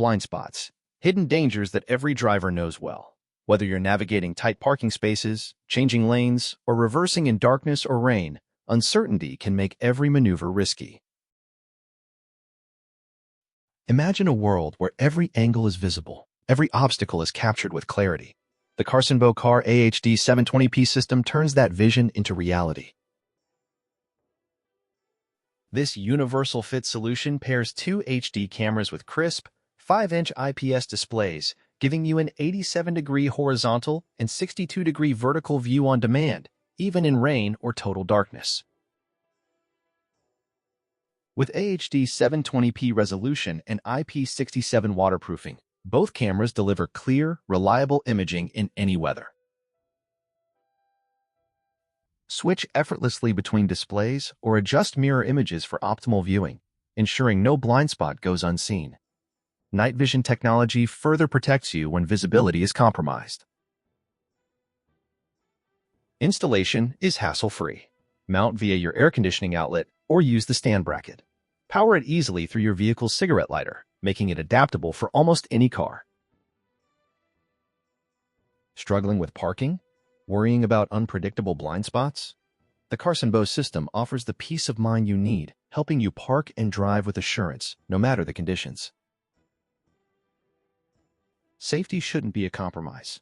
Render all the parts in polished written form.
blind spots, hidden dangers that every driver knows well. Whether you're navigating tight parking spaces, changing lanes, or reversing in darkness or rain, uncertainty can make every maneuver risky. Imagine a world where every angle is visible, every obstacle is captured with clarity. The Carsanbo Car AHD 720p system turns that vision into reality. This universal fit solution pairs two HD cameras with crisp, 5-inch IPS displays, giving you an 87-degree horizontal and 62-degree vertical view on demand, even in rain or total darkness. With AHD 720p resolution and IP67 waterproofing, both cameras deliver clear, reliable imaging in any weather. Switch effortlessly between displays or adjust mirror images for optimal viewing, ensuring no blind spot goes unseen. Night vision technology further protects you when visibility is compromised. Installation is hassle-free. Mount via your air conditioning outlet or use the stand bracket. Power it easily through your vehicle's cigarette lighter, making it adaptable for almost any car. Struggling with parking? Worrying about unpredictable blind spots? The Carsanbo system offers the peace of mind you need, helping you park and drive with assurance, no matter the conditions. Safety shouldn't be a compromise.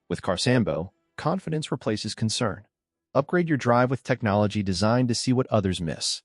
With Carsanbo, confidence replaces concern. Upgrade your drive with technology designed to see what others miss.